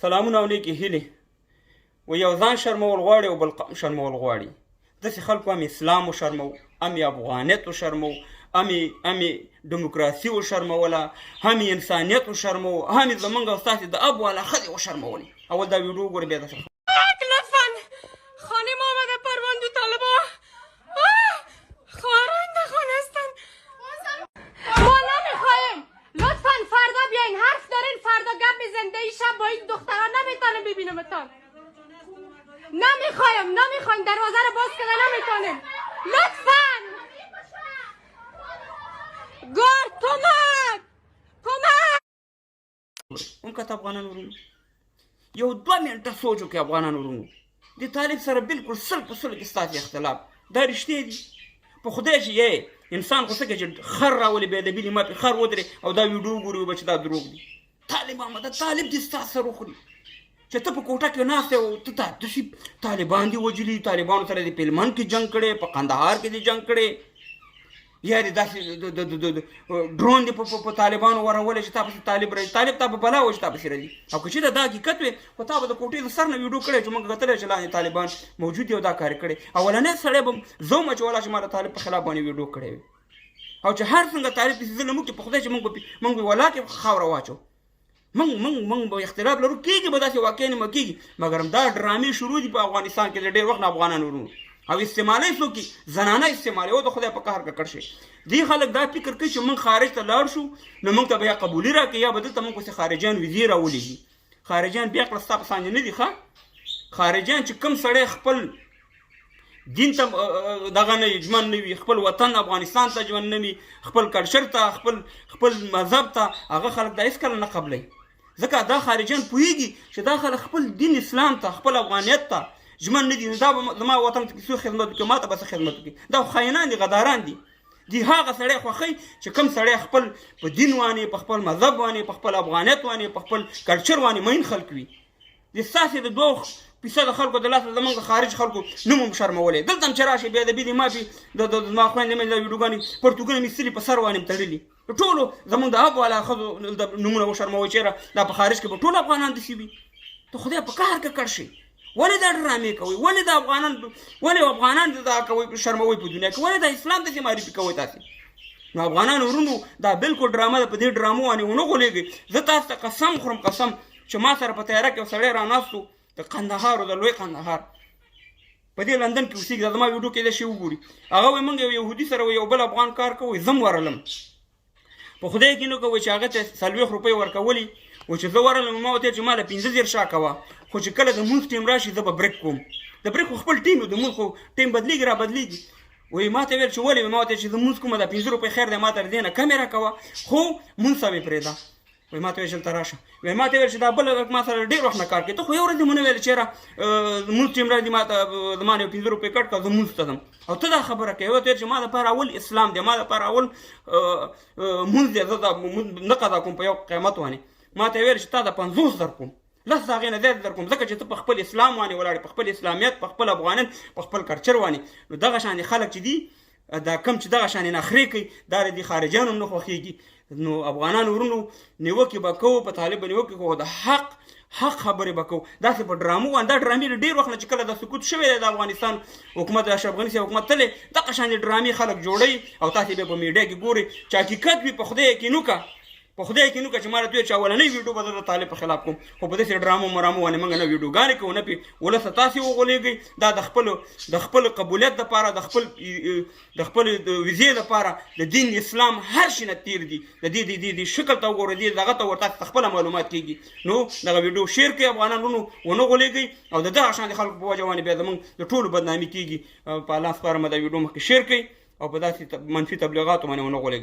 سلامونه او نیکې هیلې. و یو ځان شرمول غواړي او بل قوم شرمول غواړي. داسې خلکو هم اسلام وشرمو، هم یې افغانیت وشرمو، هم یې ډیموکراسي وشرموله، هم یې انسانیت وشرمو، هم یې زمونږ او ستاسې د اب والا ښځې وشرمولې. اول دا ویډیو وګورئ بیا درته لطفا خانم آمده پروانده طالبا خواهران خانستان ما نمیخوایم. لطفا فردا بیاین، حرف دارین، فردا گپ زنده ای شب با این دخترها نمیتونم ببینمتان. نمیخوایم دروازه رو باز کنه، نمیتونیم. لطفا گار کمک هم که افغانان ورونو یو 2 منټه سوچ وکړئ افغانان ورونو، د طالب سره بالکل 100% کې ستاسې اختلاف دا رښتیا دي. په خدای چې یې انسان خو څه کوي چې خر راولي بې ادبي دي ما پرې خر ودرې او دا ویډیو وګوري وبه چې دا دروغ دي. طالب احمده طالب دې ستا سر وخوري چې ته په کوټه کې ناست یې او ته داسې طالبان دي وجلي، طالبانو سره دې په هلمند کې جنګ کړی، په قندهار کې دې جنګ کړی، یا دې داسې ډرون دې په طالبانو ورولې چې تا پسې طالب راځي، طالب تا په بلا و چې تا پسې راځي. او که چېرته دا حقیقت وي خو تا به د کوټې د سر نه ویډیو کړی چې موږ کتلی چې لاندې طالبان موجود دي او دا کار یې کړی. اولنی سړی به زه وم اچولی چې ما د طالب په خلاف باندې ویډیو کړی وي، او چې هر څنګه طالب پسې ظلم وکړي په خدای چې موږ به ولا کې خاوره واچو، موږ به اختلاف لرو، کېږي به داسې واقع نیمه کېږي، مګر دا ډرامې شروع دي په افغانستان کې د ډېر وخت نه افغانان ورونو او استعمالي څوک زنانه استعمالي او د خدای په قهر ککړ شي. دې خلک دا فکر کوي چې موږ خارج ته لاړ شو نو موږ ته به یا قبولي راکړي یا به دلته موږ پسې خارجیان ویزې راولېږي. خارجیان بیا کله ستا په ساندې نه دي ښه. خارجیان چې کوم سړی خپل دین ته دغه نه ژمن نه وي، خپل وطن افغانستان ته ژمن نه وي، خپل کلچر ته خپل مذهب ته، هغه خلک دا هېڅکله نه قبلوي. ځکه دا خارجیان پوهېږي چې دا خلک خپل دین اسلام ته خپل افغانیت ته ژمن نه دي، نو دا به زما وطن ته څوک خدمت وکړي، ما ته به څه خدمت وکړي. دا خاینان دي، غداران دي. دي هغه سړی خوښوي چې کوم سړی خپل په دین وانې، په خپل مذهب وانې، په خپل افغانیت وانې، په خپل کلچر وانې مین خلک وي. د ستاسې د 2% خلکو د لاسه زموږ د خارج خلکو نوم هم شرمولی. دلته هم چې راشي بې ادبي دي، ما پې زما خویندې مې دا ویډیوګانې پرتوګونه مې ایستلي په سر وانې م تړلي. ټولو زموږ د اب والا ښځو نومونه وشرموئ چېرې دا په خارج کې به ټول افغانان داسې وي. ته خدای په قهر ککړ شي. ولې دا ډرامې کوئ؟ ولې افغانان دا کوئ شرموئ په دنیا کې؟ ولې دا اسلام داسې معرفي کوئ تاسې؟ نو افغانان ورونو دا بالکل ډرامه ده. په دې ډرامو باندې ونه غولېږئ. زه تاسو ته قسم خورم قسم چې ما سره په تیاره کې یو سړی راناست و د قندهار و د لوی قندهار په دې لندن کې اوسېږي. دا زما ویډیو کې دا شی وګوري. هغه وایي موږ یو یهودي سره یو بل افغان کار کوو، زه م ورغلم په خدای کې نو کوئ چې هغه ته 40 روپۍ ورکولي و چې زه ورغلم ما ورته چې ما له 15 شا کوه، خو چې کله د مونځ ټیم راشي زه به بریک کوم. د بریک خو خپل ټیم و، د مونځ خو ټیم بدلېږي را بدلېږي. وایي ما ته ویل چې ولې؟ ما ورته چې زه مونځ کومه دا 15 روپۍ خیر دی ما ته دې نه کمې راکوه، خو مونځ ته مې پرېږده. وایي ما ته ویل چې دلته راشه. وایي ما ته ویل چې دا بل ما سره ډېر وخت نه کار کوي، ته خو یو ورځ دې مو نه ویل چې یاره مونځ ټیم راځي ما ته زما نه 15 روپۍ کټ کړه زه مونځ ته ځم، او ته دا خبره کوې. ورته ویل چې ما دپاره اول اسلام دی، ما دپاره اول مونځ دی، زه دا نه قضا کوم په یو قیمت باندې. ما ته ویل چې تا د 50 درکوم، 10 د هغې نه زیات درکوم، ځکه چې ته په خپل اسلام باندې ولاړې، په خپل اسلامیت، په خپل افغانیت، په خپل کلچر باندې. نو دغه شانې خلک چې دي دا کم چې دغه شانې نخرې کوي دا د دې خارجیانو هم نه خوښېږي. نو افغانان ورونو نیوکې به کوو، په طالب به نیوکې کوو، د حق خبرې به کوو. داسې په ډرامو باندې دا ډرامې ډېر وخت نه چې کله دا سقوط شوی دی د افغانستان حکومت، د اشرف غني صاحب حکومت تللی دغه شانې ډرامې خلک جوړوي او تاسې بیا په میډیا کې ګورئ چې حقیقت وي. په خدای کې نوکه چې ما راته ویل چې اولنۍ ویډیو به زه د طالب په خلاف کوم، خو په داسې ډرامو مرامو باندې موږ نه ویډیوګانې کوو، نه پې ولس ته تاسې وغولېږئ. دا د خپل قبولیت دپاره، د خپل ویزې دپاره د دین اسلام هر شي نه تېر دي. د دې شکل ته وګورئ، دغه ته ورته ته خپله معلومات کېږي. نو دغه ویډیو شیر کړئ، افغانان ورونو ونه غولېږئ او د دغه شان د خلکو په وجه باندې بیا زموږ د ټولو بدنامي کېږي. په الله سپارم دا ویډیو مخکې شیر کړئ او په داسې منفي تبلیغاتو باندې ونه غولېږئ.